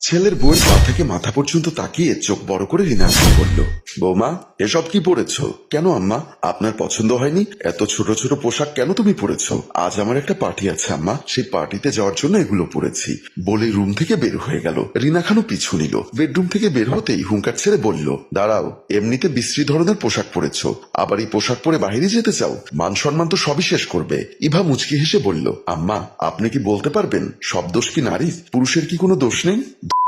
ছেলের বউয়ের পা থেকে মাথা পর্যন্ত তাকিয়ে চোখ বড় করে রিনা খান বলল, বৌমা এসব কি পরেছ? কেন আম্মা, আপনার পছন্দ হয়নি? এত ছোট ছোট পোশাক কেন তুমি পরেছ? আজ আমার একটা পার্টি আছে আম্মা, সেই পার্টিতে যাওয়ার জন্য এগুলো পরেছি বলে রুম থেকে বের হয়ে গেল। রিনা খানও পিছু নিল। বেডরুম থেকে বের হতেই হুঙ্কার ছেড়ে বলল, দাঁড়াও, এমনিতে বিশ্রী ধরনের পোশাক পরেছ, আবার এই পোশাক পরে বাইরে যেতে চাও? মান সম্মান তো সবই শেষ করবে। ইভা মুচকি হেসে বলল, আম্মা আপনি কি বলতে পারবেন সব দোষ কি নারীর? পুরুষের কি কোনো দোষ নেই?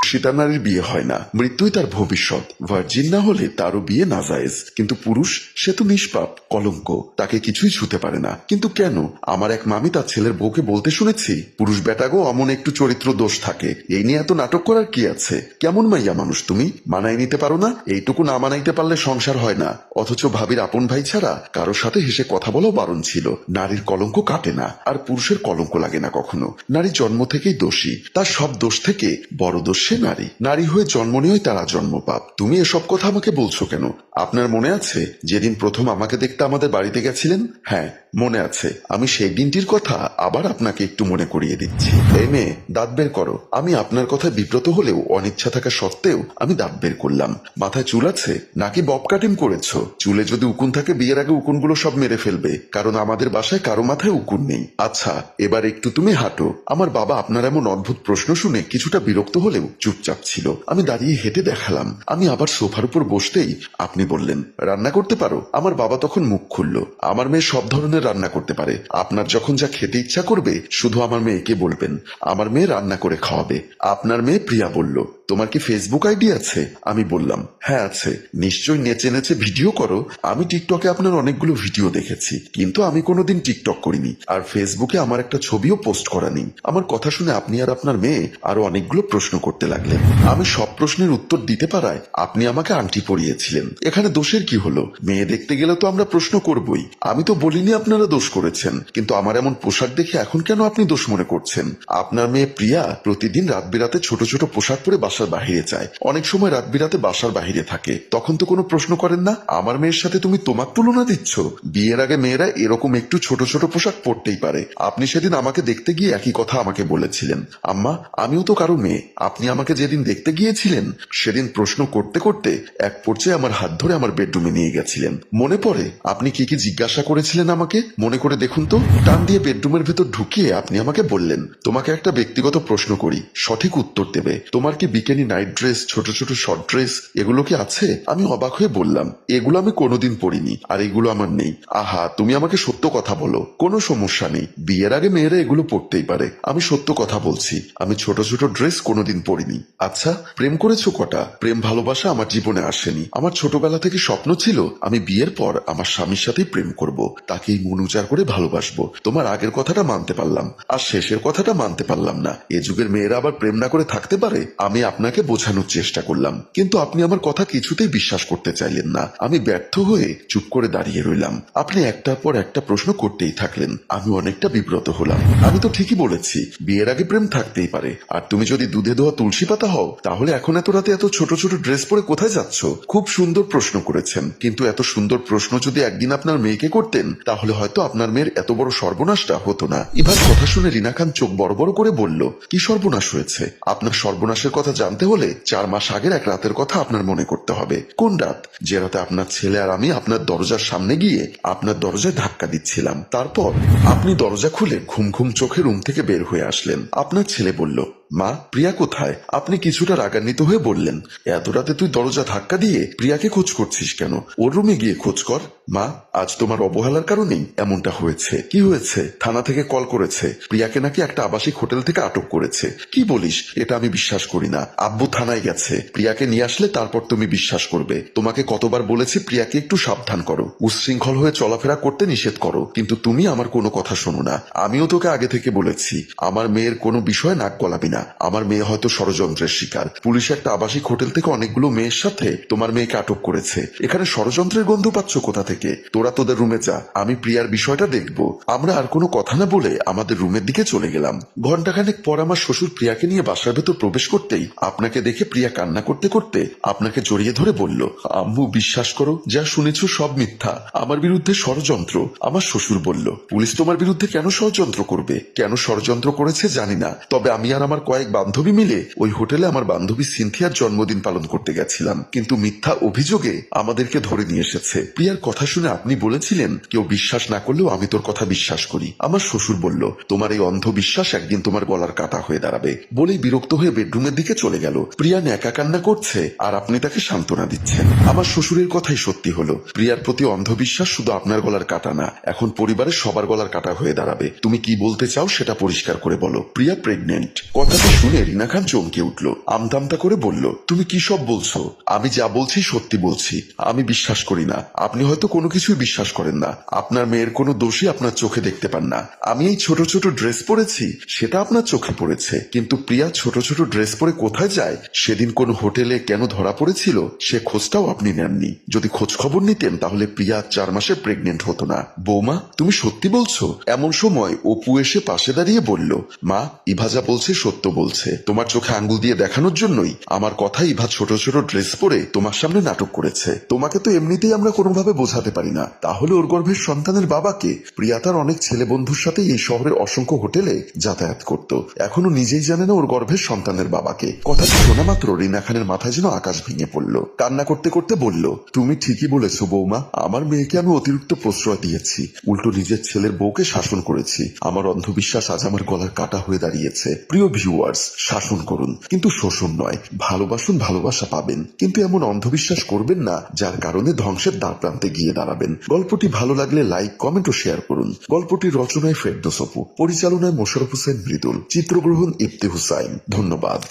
সীতা নারীর বিয়ে হয় না, মৃত্যুই তার ভবিষ্যৎ। ভার্জিন না হলে তারও বিয়ে নাজায়েজ, কিন্তু পুরুষ সে তো নিষ্পাপ, কলঙ্ক, তাকে কিছুই ছুতে পারে না। কিন্তু কেন? আমার এক মামি তার ছেলের বউকে বলতে শুনেছি, পুরুষ বেটাগো অমন একটু চরিত্র দোষ থাকে, এই নিয়ে এত নাটক করার কি আছে? কেমন মাইয়া মানুষ তুমি, মানাই নিতে পারো না? এইটুকু না মানাইতে পারলে সংসার হয় না। অথচ ভাবির আপন ভাই ছাড়া কারোর সাথে হেসে কথা বলাও বারণ ছিল। নারীর কলঙ্ক কাটে না, আর পুরুষের কলঙ্ক লাগে না কখনো। নারী জন্ম থেকেই দোষী, তার সব দোষ থেকে বড় দোষ সে নারী। নারী হয়ে জন্ম নিয়েই তারা জন্ম পাপ। তুমি এসব কথা আমাকে বলছো কেন? আপনার মনে আছে যেদিন প্রথম আমাকে দেখতে আমাদের বাড়িতে গেছিলেন? হ্যাঁ মনে আছে। আমি সেই দিনটির কথা আবার আপনাকে একটু মনে করিয়ে দিচ্ছি। এই মেয়ে, দাঁত বের করো। আমি আপনার কথায় বিব্রত হলেও অনিচ্ছা থাকা সত্ত্বেও আমি দাঁত বের করলাম। মাথায় চুল আছে নাকি বব কাটিং করেছো? চুলে যদি উকুন থাকে বিয়ের আগে উকুনগুলো সব মেরে ফেলবে, কারণ আমাদের বাসায় কারো মাথায় উকুন নেই। আচ্ছা এবার একটু তুমি হাঁটো। আমার বাবা আপনার এমন অদ্ভুত প্রশ্ন শুনে কিছুটা বিরক্ত হলেও চুপচাপ ছিল। আমি দাঁড়িয়ে হেঁটে দেখালাম। আমি আবার সোফার উপর বসতেই আপনি বললেন, রান্না করতে পারো? আমার বাবা তখন মুখ খুলল, আমার মেয়ে সব ধরনের রান্না করতে পারে, আপনার যখন যা খেতে ইচ্ছা করবে শুধু আমার মেয়েকে বলবেন, আমার মেয়ে রান্না করে খাওয়াবে। আপনার মেয়ে প্রিয়া বলল, তোমার কি ফেসবুক আইডি আছে? আমি বললাম, হ্যাঁ আছে। নিশ্চয়ই নেচে নেচে ভিডিও করো? আমি টিকটকে আপনার অনেকগুলো ভিডিও দেখেছি, কিন্তু আমি কোনোদিন টিকটক করিনি, আর ফেসবুকে আমার একটা ছবিও পোস্ট করা নেই। আমার কথা শুনে আপনি আর আপনার মেয়ে আরো অনেকগুলো প্রশ্ন করতে লাগলেন। আমি সব প্রশ্নের উত্তর দিতে পারায় আপনি আমাকে আংটি পরিয়েছিলেন। এখানে দোষের কি হলো? মেয়ে দেখতে গেলে তো আমরা প্রশ্ন করবই। আমি তো বলিনি আপনারা দোষ করেছেন, কিন্তু আমার এমন পোশাক দেখে এখন কেন আপনি দোষ মনে করছেন? আপনার মেয়ে প্রিয়া প্রতিদিন রাত বিরাতে ছোট ছোট পোশাক পরে বাসার বাহিরে যায়, অনেক সময় রাত বিরাতে বাসার বাহিরে থাকে, তখন তো কোনো প্রশ্ন করেন না। আমার মেয়ের সাথে তুমি তোমার তুলনা দিচ্ছ? বিয়ের আগে মেয়েরা এরকম একটু ছোট ছোট পোশাক পরতেই পারে। আপনি সেদিন আমাকে দেখতে গিয়ে একই কথা আমাকে বলেছিলেন। আম্মা আমিও তো কারো মেয়ে। আপনি আমাকে যেদিন দেখতে গিয়েছিলেন সেদিন প্রশ্ন করতে করতে এক পর্যায়ে আমার হাত ধরে আমার বেডরুমে নিয়ে গেছিলেন। মনে পড়ে আপনি কি কি জিজ্ঞাসা করেছিলেন আমাকে? মনে করে দেখুন তো। টান দিয়ে বেডরুমের ভেতর ঢুকিয়ে আপনি আমাকে বললেন, তোমাকে একটা ব্যক্তিগত প্রশ্ন করি, সঠিক উত্তর দেবে। তোমার কি বিকেনি নাইট ড্রেস, ছোট ছোট শর্ট ড্রেস এগুলো কি আছে? আমি অবাক হয়ে বললাম, এগুলো আমি কোনোদিন পরিনি, আর এগুলো আমার নেই। আহা তুমি আমাকে সত্য কথা বলো, কোনো সমস্যা নেই, বিয়ের আগে মেয়েরা এগুলো পরতেই পারে। আমি সত্য কথা বলছি, আমি ছোট ছোট ড্রেস কোনোদিন পরিনি। আচ্ছা প্রেম করেছো কটা? প্রেম ভালোবাসা আমার জীবনে আসেনি। আমার ছোটবেলা থেকে স্বপ্ন ছিল আমি বিয়ের পর আমার স্বামীর সাথেই প্রেম করব, তাকেই মন উজাড় করে ভালোবাসবো। তোমার আগের কথাটা মানতে পারলাম, আর শেষের কথাটা মানতে পারলাম না। এ যুগের মেয়েরা আবার প্রেম না করে থাকতে পারে? আমি আপনাকে বোঝানোর চেষ্টা করলাম, কিন্তু আপনি আমার কথা কিছুতেই বিশ্বাস করতে চাইলেন না। আমি ব্যর্থ হয়ে চুপ করে দাঁড়িয়ে রইলাম। আপনি একটার পর একটা প্রশ্ন করতেই থাকলেন। আমি অনেকটা বিব্রত হলাম। আমি তো ঠিকই বলেছি, বিয়ের আগে প্রেম থাকতেই পারে। আর তুমি যদি দুধে ধোয়া তুলসী পাতা হও, তাহলে এখন এত রাতে এত ছোট ছোট ড্রেস পরে কোথায় যাচ্ছ? খুব সুন্দর প্রশ্ন করেছেন, কিন্তু এত সুন্দর প্রশ্ন যদি একদিন আপনার মেয়েকে করতেন, তাহলে হয়তো আপনার মেয়ের এত বড় সর্বনাশটা হতো না। এবার কথা শুনে রিনা খান চোখ বড় বড় করে বলল, কি সর্বনাশ হয়েছে? আপনার সর্বনাশের কথা জানতে হলে 4 মাস আগের এক রাতের কথা আপনার মনে করতে হবে। কোন রাত? যে রাতে আপনার ছেলে আর আমি আপনার দরজার সামনে গিয়ে আপনার দরজায় ধাক্কা দিচ্ছিলাম। তারপর আপনি দরজা খুলে ঘুম ঘুম চোখে রুম থেকে বের হয়ে আসলেন। আপনার ছেলে বলল, মা প্রিয়া কোথায়? আপনি কিছুটা রাগান্বিত হয়ে বললেন, এত রাতে তুই দরজা ধাক্কা দিয়ে প্রিয়াকে খোঁজ করছিস কেন? ওর রুমে গিয়ে খোঁজ কর। মা আজ তোমার অবহেলার কারণেই এমনটা হয়েছে। কি হয়েছে? থানা থেকে কল করেছে, প্রিয়াকে নাকি একটা আবাসিক হোটেল থেকে আটক করেছে। কি বলিস? এটা আমি বিশ্বাস করি না। আব্বু থানায় গেছে, প্রিয়াকে নিয়ে আসলে তারপর তুমি বিশ্বাস করবে। তোমাকে কতবার বলেছি প্রিয়াকে একটু সাবধান করো, উচ্ছৃঙ্খল হয়ে চলাফেরা করতে নিষেধ করো, কিন্তু তুমি আমার কোনো কথা শোনো না। আমিও তোকে আগে থেকে বলেছি আমার মেয়ের কোনো বিষয়ে নাক গলাবি না। আমার মেয়ে হয়তো ষড়যন্ত্রের শিকার। পুলিশ একটা আবাসিক হোটেল থেকে অনেকগুলো মেয়ের সাথে তোমার মেয়েকে আটক করেছে। এখানে ষড়যন্ত্রের গন্ধ পাচ্ছ কোথা থেকে? তোরা তোদের রুমে যা, আমি প্রিয়ার বিষয়টা দেখব। আমরা আর কোনো কথা না বলে আমাদের রুমের দিকে চলে গেলাম। ঘন্টাখানেক পর আমার শ্বশুর প্রিয়াকে নিয়ে বাসার ভেতর প্রবেশ করতেই আপনাকে দেখে প্রিয়া কান্না করতে করতে আপনাকে জড়িয়ে ধরে বলল, আম্মু বিশ্বাস করো, যা শুনেছ সব মিথ্যা, আমার বিরুদ্ধে ষড়যন্ত্র। আমার শ্বশুর বলল, পুলিশ তোমার বিরুদ্ধে কেন ষড়যন্ত্র করবে? কেন ষড়যন্ত্র করেছে জানি না, তবে আমি আর আমার কয়েক বান্ধবী মিলে ওই হোটেলে আমার বান্ধবী সিনথিয়ার জন্মদিন পালন করতে গেছিলাম, কিন্তু মিথ্যা অভিযোগে আমাদেরকে ধরে নিয়ে এসেছে। প্রিয়ার কথা শুনে আপনি বলেছিলেন কেউ বিশ্বাস না করলেও আমি তোর কথা বিশ্বাস করি। আমার শ্বশুর বলল তোমার এই অন্ধবিশ্বাস একদিন তোমার গলার কাটা হয়ে দাঁড়াবে। বলেই বিরক্ত হয়ে বেডরুমের দিকে চলে গেল। প্রিয়া ন্যাকা কান্না করছে আর আপনি তাকে সান্ত্বনা দিচ্ছেন। আমার শ্বশুরের কথাই সত্যি হলো, প্রিয়ার প্রতি অন্ধবিশ্বাস শুধু আপনার গলার কাটা না, এখন পরিবারের সবার গলার কাটা হয়ে দাঁড়াবে। তুমি কি বলতে চাও সেটা পরিষ্কার করে বলো। প্রিয়া প্রেগনেন্ট। কথাটা শুনে রিনা খান চমকে উঠল, আমতামতা করে বলল তুমি কি সব বলছো? আমি যা বলছি সত্যি বলছি। আমি বিশ্বাস করি না। আপনি হয়তো কোনো কিছুই বিশ্বাস করেন না। আপনার মেয়ের কোনো দোষই আপনার চোখে দেখতে পান না। আমি এই ছোট ছোট ড্রেস পরেছি সেটা আপনার চোখে পড়েছে, কিন্তু প্রিয়া ছোট ছোট ড্রেস পরে কোথায় যায়, সেদিন কোন হোটেলে কেন ধরা পড়েছিল সে খোঁজটাও আপনি নেননি। যদি খোঁজ খবর নিতেন তাহলে প্রিয়া 4 মাসে প্রেগনেন্ট হতো না। বৌমা তুমি সত্যি বলছো? এমন সময় অপু এসে পাশে দাঁড়িয়ে বলল, মা ইভা যা বলছে সত্য বলছে। তোমার চোখে আঙ্গুল দিয়ে দেখানোর জন্যই আমার কথা ইভা ছোট ছোট ড্রেস পরে তোমার সামনে নাটক করেছে। তোমাকে তো এমনিতেই আমরা কোনোভাবে বোঝাতে পারি না, তাহলে ওর গর্ভের সন্তানের বাবাকে? প্রিয়া তার অনেক ছেলে বন্ধুর সাথে এই শহরের অসংখ্য হোটেলে যাতায়াত করত, এখনো নিজেই জানে না ওর গর্ভের সন্তানের বাবাকে। কথাটি শোনা মাত্র রিনা খানের মাথায় যেন আকাশ ভেঙে পড়ল। কান্না করতে করতে বলল, তুমি ঠিকই বলেছো বৌমা, আমার মেয়েকে আমি অতিরিক্ত প্রশ্রয় দিয়েছি, উল্টো নিজের ছেলের বউকে শাসন করেছি। আমার অন্ধবিশ্বাস আজ আমার গলার কাটা হয়ে দাঁড়িয়েছে। প্রিয় ভিউয়ার্স, শাসন করুন কিন্তু শোষণ নয়। ভালোবাসুন, ভালোবাসা পাবেন, কিন্তু এমন অন্ধবিশ্বাস করবেন না যার কারণে ধ্বংসের দ্বার প্রান্তে গিয়ে দাঁড়াবেন। গল্পটি ভালো লাগলে লাইক, কমেন্ট ও শেয়ার করুন। গল্পটির রচনায় ফেরদৌস অপু, পরিচালনায় মোশাররফ হোসেন মৃদুল, চিত্রগ্রহণ ইফতি হুসাইন। ধন্যবাদ।